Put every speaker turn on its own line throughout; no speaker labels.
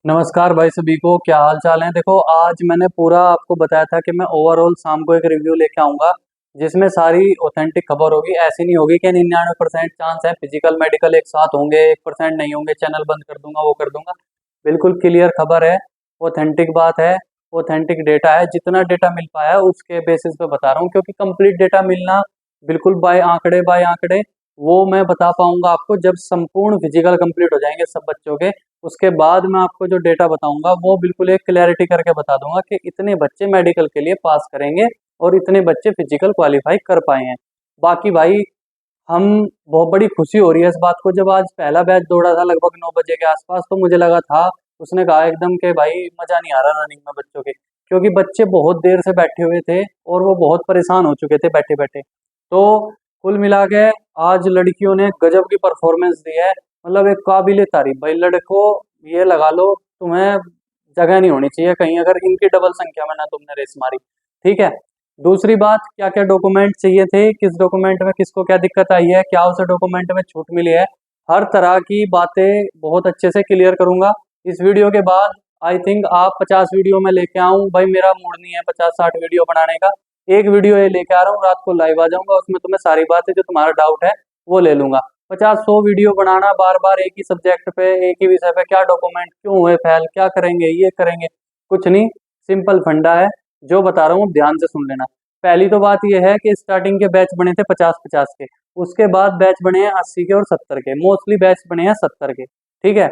नमस्कार भाई सभी को, क्या हाल चाल है। देखो, आज मैंने पूरा आपको बताया था कि मैं ओवरऑल शाम को एक रिव्यू लेके आऊंगा जिसमें सारी ऑथेंटिक खबर होगी। ऐसी नहीं होगी कि 99% चांस है फिजिकल मेडिकल एक साथ होंगे, 1% नहीं होंगे, चैनल बंद कर दूंगा, वो कर दूंगा। बिल्कुल क्लियर खबर है, ऑथेंटिक बात है, ऑथेंटिक डेटा है। जितना डेटा मिल पाया है उसके बेसिस पे बता रहा हूँ, क्योंकि कंप्लीट डेटा मिलना बिल्कुल बाय आंकड़े वो मैं बता पाऊंगा आपको जब संपूर्ण फिजिकल कंप्लीट हो जाएंगे सब बच्चों के। उसके बाद मैं आपको जो डेटा बताऊंगा वो बिल्कुल एक क्लैरिटी करके बता दूंगा कि इतने बच्चे मेडिकल के लिए पास करेंगे और इतने बच्चे फिजिकल क्वालिफाई कर पाए हैं। बाकी भाई, हम बहुत बड़ी खुशी हो रही है इस बात को। जब आज पहला बैच दौड़ा था लगभग 9 बजे के आसपास, तो मुझे लगा था, उसने कहा एकदम के भाई मजा नहीं आ रहा रनिंग में बच्चों के, क्योंकि बच्चे बहुत देर से बैठे हुए थे और वो बहुत परेशान हो चुके थे बैठे बैठे। तो कुल मिला के आज लड़कियों ने गजब की परफॉर्मेंस दी है। मतलब एक काबिले तारीफ भाई। लड़कों, ये लगा लो, तुम्हें जगह नहीं होनी चाहिए कहीं अगर इनकी डबल संख्या में ना तुमने रेस मारी। ठीक है। दूसरी बात, क्या क्या डॉक्यूमेंट चाहिए थे, किस डॉक्यूमेंट में किसको क्या दिक्कत आई है, क्या उस डॉक्यूमेंट में छूट मिली है, हर तरह की बातें बहुत अच्छे से क्लियर करूंगा इस वीडियो के बाद। आई थिंक आप 50 वीडियो में लेके आऊं भाई, मेरा मूड नहीं है 50-60 वीडियो बनाने का। एक वीडियो ये लेके आ रहा हूँ, रात को लाइव आ जाऊंगा, उसमें तुम्हें सारी बातें जो तुम्हारा डाउट है वो ले लूंगा। 50-100 वीडियो बनाना बार बार एक ही सब्जेक्ट पे, एक ही विषय पे, क्या डॉक्यूमेंट क्यों हुए फेल, क्या करेंगे, ये करेंगे, कुछ नहीं। सिंपल फंडा है, जो बता रहा हूँ ध्यान से सुन लेना। पहली तो बात यह है कि स्टार्टिंग के बैच बने थे 50-50 के, उसके बाद बैच बने हैं 80 के और 70 के, मोस्टली बैच बने हैं 70 के। ठीक है।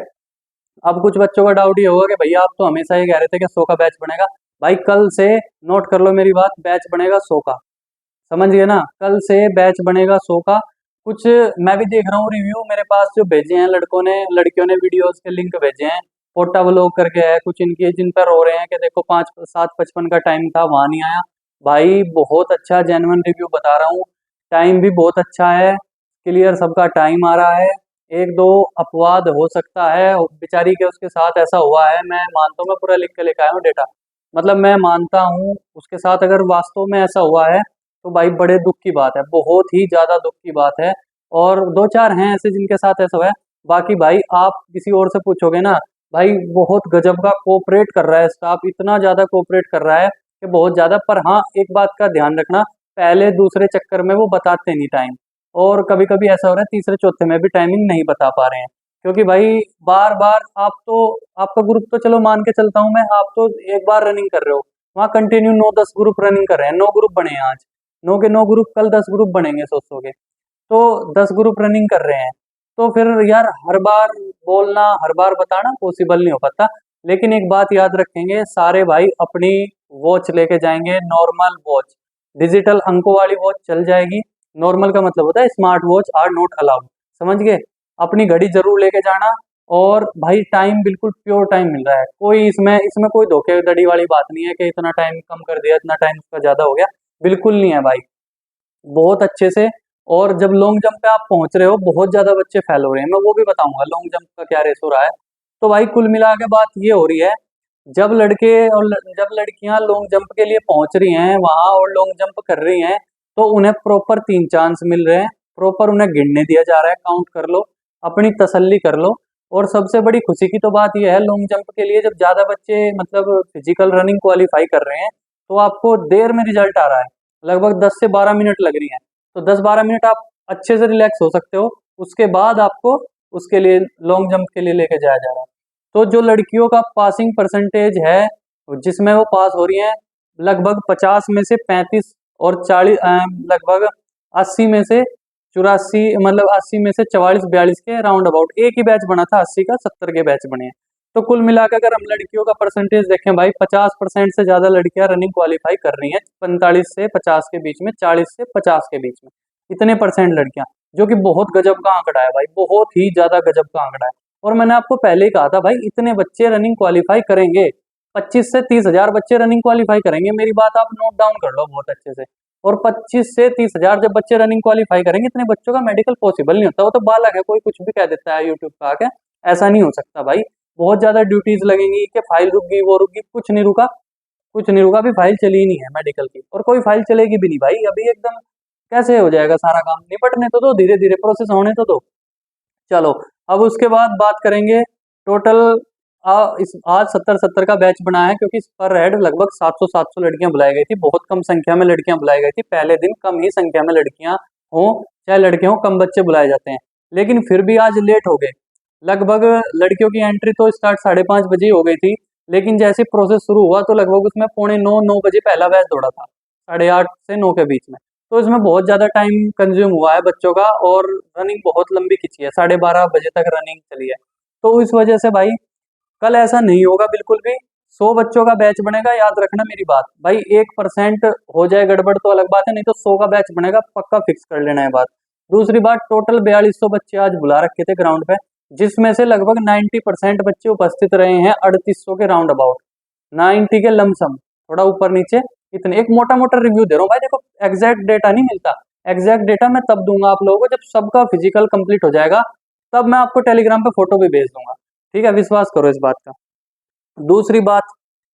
अब कुछ बच्चों का डाउट ये होगा कि भैया आप तो हमेशा ये कह रहे थे कि 100 का बैच बनेगा। भाई कल से नोट कर लो मेरी बात, बैच बनेगा 100 का। समझ गए ना, कल से बैच बनेगा 100 का। कुछ मैं भी देख रहा हूँ रिव्यू मेरे पास जो भेजे हैं लड़कों ने, लड़कियों ने वीडियोस के लिंक भेजे हैं। पोटा व्लॉग करके है कुछ इनकी, जिन पर रो रहे हैं कि देखो 5-7:55 का टाइम था, वहां नहीं आया। भाई बहुत अच्छा जेन्युइन रिव्यू बता रहा हूँ। टाइम भी बहुत अच्छा है, क्लियर सबका टाइम आ रहा है। एक दो अपवाद हो सकता है बेचारी के उसके साथ ऐसा हुआ है, मैं मानता हूँ, मैं पूरा लिख के लेके आया हूँ डेटा। मतलब मैं मानता हूँ उसके साथ अगर वास्तव में ऐसा हुआ है तो भाई बड़े दुख की बात है, बहुत ही ज्यादा दुख की बात है। और दो चार हैं ऐसे जिनके साथ ऐसा हुआ है। बाकी भाई आप किसी और से पूछोगे ना, भाई बहुत गजब का कोऑपरेट कर रहा है स्टाफ, इतना ज्यादा कोऑपरेट कर रहा है कि बहुत ज्यादा। पर हाँ, एक बात का ध्यान रखना, पहले दूसरे चक्कर में वो बताते नहीं टाइम, और कभी कभी ऐसा हो रहा है तीसरे चौथे में भी टाइमिंग नहीं बता पा रहे हैं। क्योंकि भाई बार बार आप तो, आपका ग्रुप तो चलो मान के चलता हूँ मैं, आप तो एक बार रनिंग कर रहे हो, वहाँ कंटिन्यू 9-10 ग्रुप रनिंग कर रहे हैं, 9 ग्रुप बने हैं आज, 9 के 9 ग्रुप, कल 10 ग्रुप बनेंगे 100-100 के, तो 10 ग्रुप रनिंग कर रहे हैं। तो फिर यार हर बार बोलना, हर बार बताना पॉसिबल नहीं हो पाता। लेकिन एक बात याद रखेंगे सारे भाई, अपनी वॉच लेके जाएंगे, नॉर्मल वॉच, डिजिटल अंकों वाली वॉच चल जाएगी। नॉर्मल का मतलब होता है smart watch are not allowed, समझ गए। अपनी घड़ी जरूर लेके जाना। और भाई टाइम बिल्कुल प्योर टाइम मिल रहा है, कोई इसमें इसमें कोई धोखेधड़ी वाली बात नहीं है कि इतना टाइम कम कर दिया, इतना टाइम उसका ज्यादा हो गया, बिल्कुल नहीं है भाई। बहुत अच्छे से। और जब लॉन्ग जंप पे आप पहुंच रहे हो, बहुत ज्यादा बच्चे फेल हो रहे हैं, मैं वो भी बताऊंगा लॉन्ग जंप का क्या रेस हो रहा है। तो भाई कुल मिला के बात ये हो रही है, जब लड़के और जब लड़कियां लॉन्ग जंप के लिए पहुंच रही हैं वहां और लॉन्ग जंप कर रही हैं, तो उन्हें प्रॉपर 3 चांस मिल रहे हैं, प्रॉपर उन्हें गिनने दिया जा रहा है, काउंट कर लो, अपनी तसल्ली कर लो। और सबसे बड़ी खुशी की तो बात यह है, लॉन्ग जंप के लिए जब ज्यादा बच्चे मतलब फिजिकल रनिंग क्वालिफाई कर रहे हैं, तो आपको देर में रिजल्ट आ रहा है, लगभग 10 से 12 मिनट लग रही है। तो 10-12 मिनट आप अच्छे से रिलैक्स हो सकते हो, उसके बाद आपको उसके लिए लॉन्ग जंप के लिए लेके जाया जा रहा है। तो जो लड़कियों का पासिंग परसेंटेज है जिसमें वो पास हो रही हैं, लगभग 50 में से 35 और 40, लगभग 80 में से 84, मतलब 80 में से 44-42 के राउंड अबाउट। एक ही बैच बना था 80 का, 70 के बैच बने हैं। तो कुल मिलाकर अगर हम लड़कियों का परसेंटेज देखें भाई, 50% से ज्यादा लड़कियां रनिंग क्वालिफाई कर रही हैं, 45 से 50 के बीच में, 40 से 50 के बीच में, इतने परसेंट लड़कियां, जो कि बहुत गजब का आंकड़ा है भाई, बहुत ही ज्यादा गजब का आंकड़ा है। और मैंने आपको पहले ही कहा था भाई, इतने बच्चे रनिंग क्वालिफाई करेंगे, 25 से 30 हजार बच्चे रनिंग क्वालिफाई करेंगे, मेरी बात आप नोट डाउन कर लो बहुत अच्छे से। और 25 से 30 हजार जब बच्चे रनिंग क्वालिफाई करेंगे, इतने बच्चों का मेडिकल पॉसिबल नहीं होता, वो तो बालक है, कोई कुछ भी कह देता है यूट्यूब पे आके, ऐसा नहीं हो सकता भाई। बहुत ज्यादा ड्यूटीज लगेंगी कि फाइल रुक गई, वो रुक गई, कुछ नहीं रुका, कुछ नहीं रुका, अभी फाइल चली ही नहीं है मेडिकल की, और कोई फाइल चलेगी भी नहीं भाई अभी, एकदम कैसे हो जाएगा सारा काम, निपटने तो दो, धीरे धीरे प्रोसेस होने तो दो। चलो, अब उसके बाद बात करेंगे टोटल आज 70-70 का बैच बना है, क्योंकि पर हेड लगभग 700-700 लड़कियां बुलाई गई थी। बहुत कम संख्या में लड़कियां बुलाई गई थी। पहले दिन कम ही संख्या में लड़कियां हों चाहे लड़के हों, कम बच्चे बुलाए जाते हैं। लेकिन फिर भी आज लेट हो गए। लगभग लड़कियों की एंट्री तो स्टार्ट 5:30 बजे ही हो गई थी, लेकिन जैसे प्रोसेस शुरू हुआ तो लगभग उसमें 8:45-9 बजे पहला बैच दौड़ा था, 8:30 से 9 के बीच में। तो इसमें बहुत ज़्यादा टाइम कंज्यूम हुआ है बच्चों का, और रनिंग बहुत लंबी खिंची है, 12:30 बजे तक रनिंग चली है। तो इस वजह से भाई कल ऐसा नहीं होगा बिल्कुल भी। 100 बच्चों का बैच बनेगा, याद रखना मेरी बात भाई। 1% हो जाए गड़बड़ तो अलग बात है, नहीं तो 100 का बैच बनेगा, पक्का फिक्स कर लेना है बात। दूसरी बात, टोटल 4200 बच्चे आज बुला रखे थे ग्राउंड पे, जिसमें से लगभग 90% बच्चे उपस्थित रहे हैं 3800 के राउंड अबाउट, 90 के लमसम, थोड़ा ऊपर नीचे इतने। एक मोटा मोटा रिव्यू दे रहा हूँ भाई, देखो एग्जैक्ट डेटा नहीं मिलता। एग्जैक्ट डेटा मैं तब दूंगा आप लोगों को जब सबका फिजिकल कंप्लीट हो जाएगा, तब मैं आपको टेलीग्राम पे फोटो भी भेज दूंगा। ठीक है, विश्वास करो इस बात का। दूसरी बात,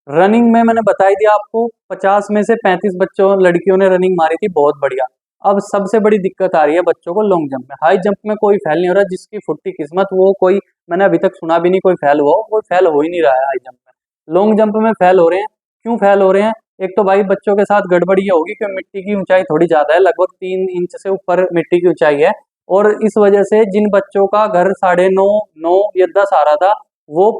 रनिंग में मैंने बता ही दिया आपको, 50 में से 35 बच्चों लड़कियों ने रनिंग मारी थी, बहुत बढ़िया। अब सबसे बड़ी दिक्कत आ रही है बच्चों को लॉन्ग जंप में। हाई जंप में कोई फेल नहीं हो रहा, जिसकी फुट्टी किस्मत वो कोई, मैंने अभी तक सुना भी नहीं कोई फेल हुआ हो, वो फेल हो ही नहीं रहा है हाई जंप में। लॉन्ग जंप में फेल हो रहे हैं। क्यों फेल हो रहे हैं? एक तो भाई बच्चों के साथ गड़बड़ी ये होगी कि मिट्टी की ऊंचाई थोड़ी ज्यादा है, लगभग 3 इंच से ऊपर मिट्टी की ऊंचाई है, और इस वजह से जिन बच्चों का घर 9:30, 9 या 10 आ रहा था, वो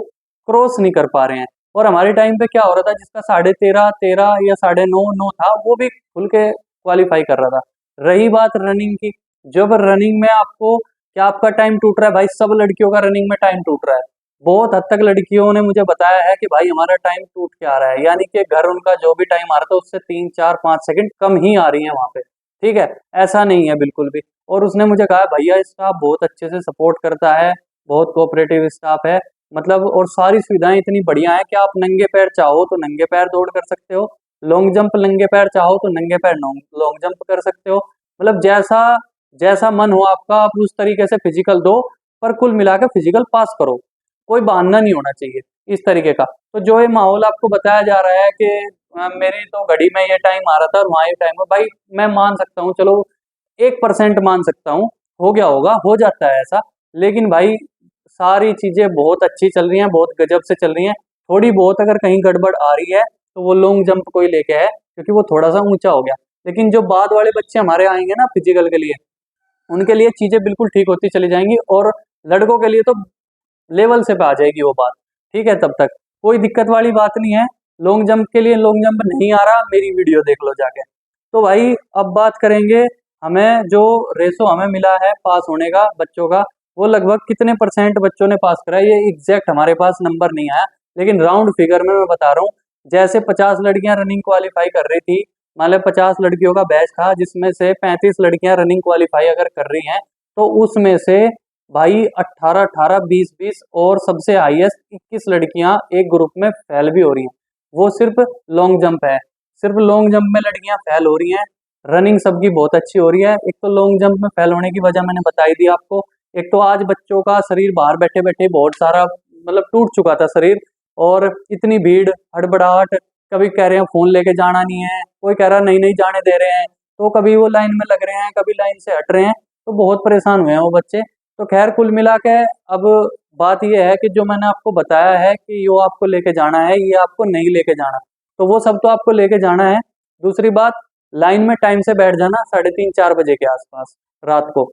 क्रॉस नहीं कर पा रहे हैं। और हमारे टाइम पे क्या हो रहा था, जिसका 13:30, 13 या 9:30, 9 था, वो भी खुल के क्वालिफाई कर रहा था। रही बात रनिंग की, जब रनिंग में आपको क्या आपका टाइम टूट रहा है भाई? सब लड़कियों का रनिंग में टाइम टूट रहा है। बहुत हद तक लड़कियों ने मुझे बताया है कि भाई हमारा टाइम टूट के आ रहा है, यानी कि घर उनका जो भी टाइम आ रहा था उससे 3, 4, 5 सेकंड कम ही आ रही है वहां पे। ठीक है, ऐसा नहीं है बिल्कुल भी। और उसने मुझे कहा भैया स्टाफ बहुत अच्छे से सपोर्ट करता है, बहुत कोऑपरेटिव स्टाफ है, मतलब, और सारी सुविधाएं इतनी बढ़िया है कि आप नंगे पैर चाहो तो नंगे पैर दौड़ कर सकते हो, लॉन्ग जंप नंगे पैर चाहो तो नंगे पैर लॉन्ग जंप कर सकते हो। मतलब जैसा जैसा मन हो आपका, आप उस तरीके से फिजिकल दो, पर कुल मिलाकर फिजिकल पास करो। कोई बहाना नहीं होना चाहिए इस तरीके का। तो जो ये माहौल आपको बताया जा रहा है कि मेरी तो घड़ी में ये टाइम आ रहा था और वहाँ ये टाइम है, भाई मैं मान सकता हूँ, चलो 1% मान सकता हूँ, हो गया होगा, हो जाता है ऐसा। लेकिन भाई सारी चीजें बहुत अच्छी चल रही हैं, बहुत गजब से चल रही हैं। थोड़ी बहुत अगर कहीं गड़बड़ आ रही है तो वो लॉन्ग जंप को ही लेके है, क्योंकि वो थोड़ा सा ऊंचा हो गया। लेकिन जो बाद वाले बच्चे हमारे आएंगे ना फिजिकल के लिए, उनके लिए चीजें बिल्कुल ठीक होती चली जाएंगी, और लड़कों के लिए तो लेवल से पे आ जाएगी वो बात। ठीक है, तब तक कोई दिक्कत वाली बात नहीं है। लॉन्ग जंप के लिए लॉन्ग जंप नहीं आ रहा, मेरी वीडियो देख लो जाके। तो भाई अब बात करेंगे, हमें जो रेशो हमें मिला है पास होने का बच्चों का, वो लगभग कितने परसेंट बच्चों ने पास करा है, ये एग्जैक्ट हमारे पास नंबर नहीं आया, लेकिन राउंड फिगर में मैं बता रहा हूँ। जैसे 50 लड़कियां रनिंग क्वालिफाई कर रही थी, मान लो 50 लड़कियों का बैच था, जिसमें से 35 लड़कियां रनिंग क्वालिफाई अगर कर रही हैं, तो उसमें से भाई 18, 18, 20, 20 और सबसे हाईएस्ट 21 लड़कियां एक ग्रुप में फेल भी हो रही हैं। वो सिर्फ लॉन्ग जंप है, सिर्फ लॉन्ग जंप में लड़कियां फेल हो रही हैं। रनिंग सबकी बहुत अच्छी हो रही है। एक तो लॉन्ग जंप में फेल होने की वजह मैंने बताई दी आपको। एक तो आज बच्चों का शरीर बाहर बैठे बैठे बहुत सारा, मतलब टूट चुका था शरीर, और इतनी भीड़, हड़बड़ाहट, कभी कह रहे हैं फोन लेके जाना नहीं है, कोई कह रहा नहीं नहीं जाने दे रहे हैं, तो कभी वो लाइन में लग रहे हैं, कभी लाइन से हट रहे हैं, तो बहुत परेशान हुए हैं वो बच्चे। तो खैर कुल मिला के अब बात यह है कि जो मैंने आपको बताया है कि यो आपको लेके जाना है, ये आपको नहीं लेके जाना, तो वो सब तो आपको लेके जाना है। दूसरी बात, लाइन में टाइम से बैठ जाना, 3:30-4 बजे के आसपास रात को।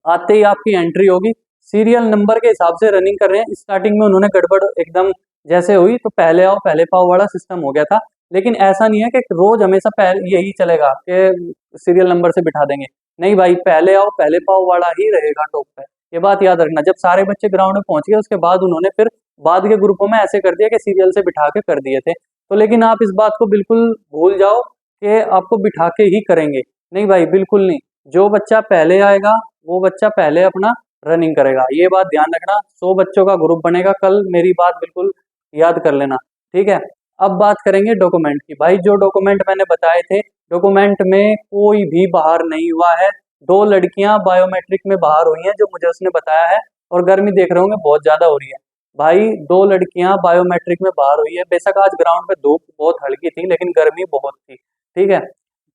आते ही आपकी एंट्री होगी, सीरियल नंबर के हिसाब से रनिंग कर रहे हैं। स्टार्टिंग में उन्होंने गड़बड़ एकदम जैसे हुई तो पहले आओ पहले पाओ वाला सिस्टम हो गया था, लेकिन ऐसा नहीं है कि रोज हमेशा पहले यही चलेगा कि सीरियल नंबर से बिठा देंगे। नहीं भाई, पहले आओ पहले पाओ वाला ही रहेगा टॉप पे, ये बात याद रखना। जब सारे बच्चे ग्राउंड में पहुंच गए उसके बाद उन्होंने फिर बाद के ग्रुपों में ऐसे कर दिया कि सीरियल से बिठा के कर दिए थे। तो लेकिन आप इस बात को बिल्कुल भूल जाओ कि आपको बिठा के ही करेंगे, नहीं भाई बिल्कुल नहीं। जो बच्चा पहले आएगा वो बच्चा पहले अपना रनिंग करेगा, ये बात ध्यान रखना। 100 बच्चों का ग्रुप बनेगा कल, मेरी बात बिल्कुल याद कर लेना। ठीक है, अब बात करेंगे डॉक्यूमेंट की। भाई जो डॉक्यूमेंट मैंने बताए थे, डॉक्यूमेंट में कोई भी बाहर नहीं हुआ है। 2 लड़कियां बायोमेट्रिक में बाहर हुई हैं जो मुझे उसने बताया है, और गर्मी देख रहे होंगे बहुत ज्यादा हो रही है। भाई 2 लड़कियां बायोमेट्रिक में बाहर हुई है। बेशक आज ग्राउंड पे धूप बहुत हल्की थी, लेकिन गर्मी बहुत थी। ठीक है,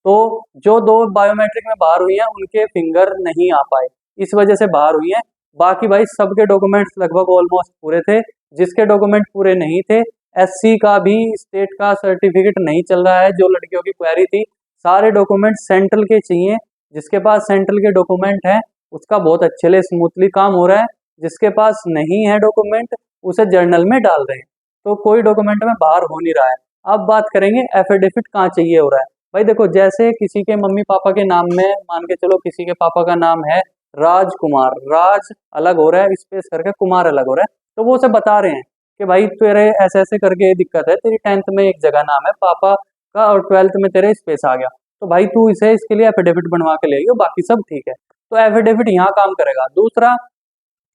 तो जो 2 बायोमेट्रिक में बाहर हुई हैं उनके फिंगर नहीं आ पाए, इस वजह से बाहर हुई हैं। बाकी भाई सबके डॉक्यूमेंट्स लगभग ऑलमोस्ट पूरे थे। जिसके डॉक्यूमेंट पूरे नहीं थे, SC का भी स्टेट का सर्टिफिकेट नहीं चल रहा है, जो लड़कियों की क्वेरी थी, सारे डॉक्यूमेंट सेंट्रल के चाहिए। जिसके पास सेंट्रल के डॉक्यूमेंट है उसका बहुत अच्छे से स्मूथली काम हो रहा है, जिसके पास नहीं है डॉक्यूमेंट उसे जर्नल में डाल रहे हैं, तो कोई डॉक्यूमेंट में बाहर हो नहीं रहा है। अब बात करेंगे एफिडेविट कहाँ चाहिए हो रहा है। भाई देखो, जैसे किसी के मम्मी पापा के नाम में, मान के चलो किसी के पापा का नाम है राजकुमार, राज अलग हो रहा है स्पेस करके, कुमार अलग हो रहा है, तो वो उसे बता रहे हैं कि भाई तेरे ऐसे ऐसे करके दिक्कत है, तेरी 10th में एक जगह नाम है पापा का और 12th में तेरे स्पेस आ गया, तो भाई तू इसे इसके लिए एफिडेविट बनवा के ले आइयो, बाकी सब ठीक है। तो एफिडेविट यहाँ काम करेगा। दूसरा,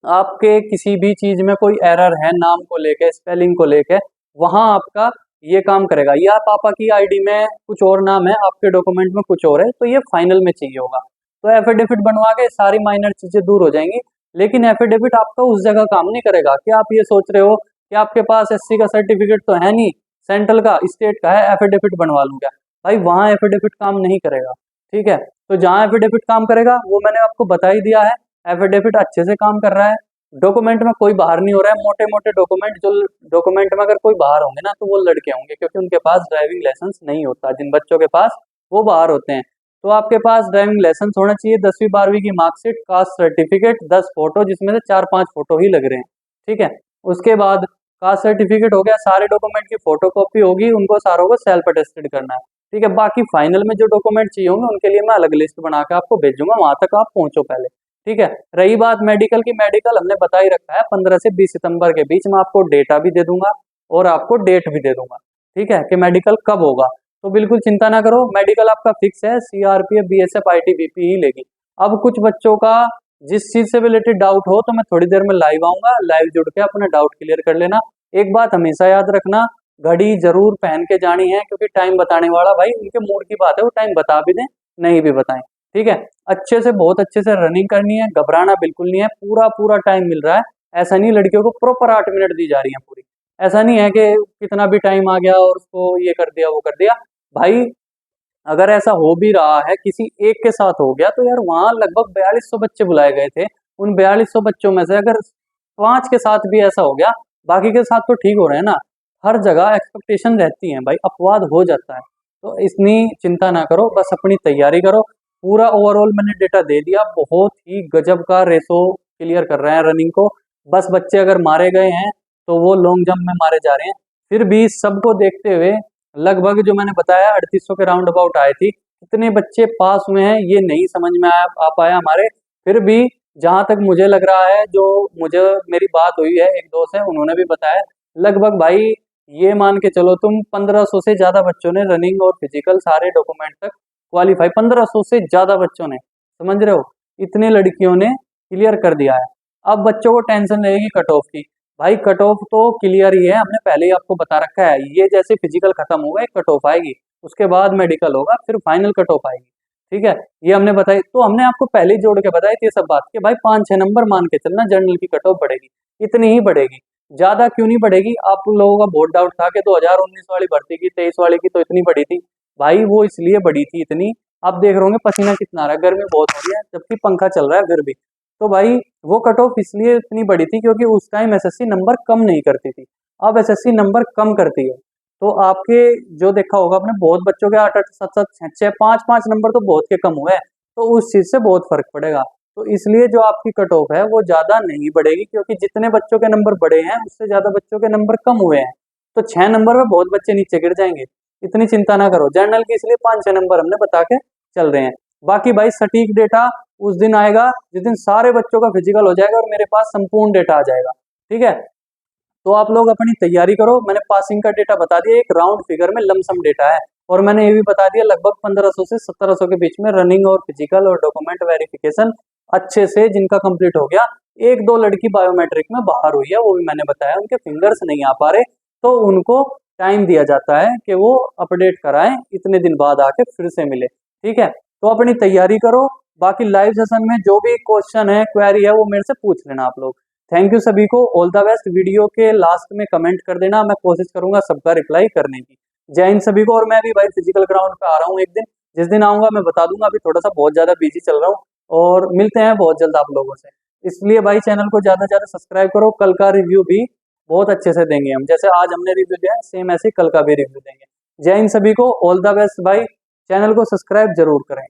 आपके किसी भी चीज में कोई एरर है नाम को लेके, स्पेलिंग को लेके, वहां आपका ये काम करेगा। या पापा की आईडी में कुछ और नाम है, आपके डॉक्यूमेंट में कुछ और है, तो ये फाइनल में चाहिए होगा, तो एफिडेविट बनवा के सारी माइनर चीजें दूर हो जाएंगी। लेकिन एफिडेविट आपका उस जगह काम नहीं करेगा कि आप ये सोच रहे हो कि आपके पास SC का सर्टिफिकेट तो है नहीं, सेंट्रल का स्टेट का है, एफिडेविट बनवा लूंगा। भाई वहां एफिडेविट काम नहीं करेगा, ठीक है। तो जहां एफिडेविट काम करेगा वो मैंने आपको बता ही दिया है, एफिडेविट अच्छे से काम कर रहा है, डॉक्यूमेंट में कोई बाहर नहीं हो रहा है। मोटे मोटे डॉक्यूमेंट, जो डॉक्यूमेंट में अगर कोई बाहर होंगे ना तो वो लड़के होंगे, क्योंकि उनके पास ड्राइविंग लाइसेंस नहीं होता, जिन बच्चों के पास वो बाहर होते हैं। तो आपके पास ड्राइविंग लाइसेंस होना चाहिए, 10वीं 12वीं की मार्कशीट, कास्ट सर्टिफिकेट, 10 फोटो, जिसमें से 4-5 फोटो ही लग रहे हैं, ठीक है। उसके बाद कास्ट सर्टिफिकेट हो गया, सारे डॉक्यूमेंट की फोटो कॉपी होगी, उनको सारों को सेल्फ अटेस्टेड करना है, ठीक है। बाकी फाइनल में जो डॉक्यूमेंट चाहिए होंगे उनके लिए मैं अलग लिस्ट बना के आपको भेजूंगा, वहां तक आप पहुंचो पहले, ठीक है। रही बात मेडिकल की, मेडिकल हमने बता ही रखा है 15 से 20 सितंबर के बीच में, आपको डेटा भी दे दूंगा और आपको डेट भी दे दूंगा, ठीक है, कि मेडिकल कब होगा। तो बिल्कुल चिंता ना करो, मेडिकल आपका फिक्स है, CRPF BSF IT BP ही लेगी। अब कुछ बच्चों का जिस चीज से रिलेटेड डाउट हो तो मैं थोड़ी देर में लाइव आऊंगा, लाइव जुड़ के अपना डाउट क्लियर कर लेना। एक बात हमेशा याद रखना, घड़ी जरूर पहन के जानी है, क्योंकि टाइम बताने वाला भाई उनके मूड की बात है, वो टाइम बता भी दें नहीं भी बताएं, ठीक है। अच्छे से, बहुत अच्छे से रनिंग करनी है, घबराना बिल्कुल नहीं है, पूरा पूरा टाइम मिल रहा है। ऐसा नहीं लड़कियों को प्रॉपर 8 मिनट दी जा रही है पूरी, ऐसा नहीं है कि कितना भी टाइम आ गया और उसको ये कर दिया वो कर दिया। भाई अगर ऐसा हो भी रहा है किसी एक के साथ हो गया, तो यार वहां लगभग 4200 बच्चे बुलाए गए थे, उन 4200 बच्चों में से अगर 5 के साथ भी ऐसा हो गया, बाकी के साथ तो ठीक हो रहे हैं ना। हर जगह एक्सपेक्टेशन रहती है भाई, अपवाद हो जाता है, तो इतनी चिंता ना करो, बस अपनी तैयारी करो। पूरा ओवरऑल मैंने डेटा दे दिया, बहुत ही गजब का रेशो क्लियर कर रहे हैं रनिंग को। बस बच्चे अगर मारे गए हैं तो वो लॉन्ग जंप में मारे जा रहे हैं, फिर भी सबको देखते हुए लगभग जो मैंने बताया 3800 के राउंड अबाउट आए थी, कितने बच्चे पास हुए हैं ये नहीं समझ में आ पाया हमारे। फिर भी जहां तक मुझे लग रहा है, जो मुझे मेरी बात हुई है एक दो से, उन्होंने भी बताया लगभग भाई ये मान के चलो तुम 1500 से ज्यादा बच्चों ने रनिंग और फिजिकल सारे डॉक्यूमेंट तक क्वालिफाई, 1500 से ज्यादा बच्चों ने, समझ रहे हो, इतने लड़कियों ने क्लियर कर दिया है। अब बच्चों को टेंशन रहेगी कट ऑफ की, भाई कट ऑफ तो क्लियर ही है, हमने पहले ही आपको बता रखा है, ये जैसे फिजिकल खत्म होगा एक कट ऑफ आएगी, उसके बाद मेडिकल होगा, फिर फाइनल कट ऑफ आएगी, ठीक है। ये हमने बताई, तो हमने आपको पहले ही जोड़ के बताई थी ये सब बात कि भाई 5-6 नंबर मान के चलना, जनरल की कट ऑफ बढ़ेगी, इतनी ही बढ़ेगी, ज्यादा क्यों नहीं बढ़ेगी। आप लोगों का बहुत डाउट था कि 2019 वाली भर्ती की, 23 वाली की तो इतनी बढ़ी थी, भाई वो इसलिए बढ़ी थी इतनी, आप देख रहे होंगे पसीना कितना आ रहा है, गर्मी बहुत हो रही है जबकि पंखा चल रहा है फिर भी, तो भाई वो कट ऑफ इसलिए इतनी बड़ी थी क्योंकि उस टाइम SSC नंबर कम नहीं करती थी, अब SSC नंबर कम करती है। तो आपके जो देखा होगा आपने, बहुत बच्चों के 8-8 7-7 6-6 5-5 नंबर तो बहुत के कम हुए हैं, तो उस चीज से बहुत फर्क पड़ेगा। तो इसलिए जो आपकी कट ऑफ है वो ज्यादा नहीं बढ़ेगी, क्योंकि जितने बच्चों के नंबर बढ़े हैं उससे ज्यादा बच्चों के नंबर कम हुए हैं, तो 6 नंबर में बहुत बच्चे नीचे गिर जाएंगे, इतनी चिंता ना करो। जर्नल की इसलिए 5-6 नंबर हमने बता के चल रहे हैं। बाकी भाई सटीक डेटा उस दिन आएगा जिस दिन सारे बच्चों का फिजिकल हो जाएगा और मेरे पास संपूर्ण डेटा आ जाएगा, ठीक है। तो आप लोग अपनी तैयारी करो, मैंने पासिंग का डेटा बता दिया, एक राउंड फिगर में लमसम डेटा है, और मैंने ये भी बता दिया लगभग 1500 से 1700 के बीच में रनिंग और फिजिकल और डॉक्यूमेंट वेरिफिकेशन अच्छे से जिनका कंप्लीट हो गया। एक दो लड़की बायोमेट्रिक में बाहर हुई है, वो भी मैंने बताया, उनके फिंगर्स नहीं आ पा रहे, तो उनको टाइम दिया जाता है कि वो अपडेट कराएं, इतने दिन बाद आके फिर से मिले, ठीक है। तो अपनी तैयारी करो, बाकी लाइव सेशन में जो भी क्वेश्चन है, क्वेरी है, वो मेरे से पूछ लेना आप लोग। थैंक यू सभी को, ऑल द बेस्ट। वीडियो के लास्ट में कमेंट कर देना, मैं कोशिश करूंगा सबका रिप्लाई करने की। जय हिंद सभी को। और मैं भी भाई फिजिकल ग्राउंड पे आ रहा हूँ एक दिन, जिस दिन आऊंगा मैं बता दूंगा, अभी थोड़ा सा बहुत ज्यादा बिजी चल रहा हूँ, और मिलते हैं बहुत जल्द आप लोगों से। इसलिए भाई चैनल को ज्यादा से ज्यादा सब्सक्राइब करो, कल का रिव्यू भी बहुत अच्छे से देंगे हम। जैसे आज हमने रिव्यू दिया है, सेम ऐसे ही कल का भी रिव्यू देंगे। जय हिंद सभी को, ऑल द बेस्ट भाई। चैनल को सब्सक्राइब जरूर करें।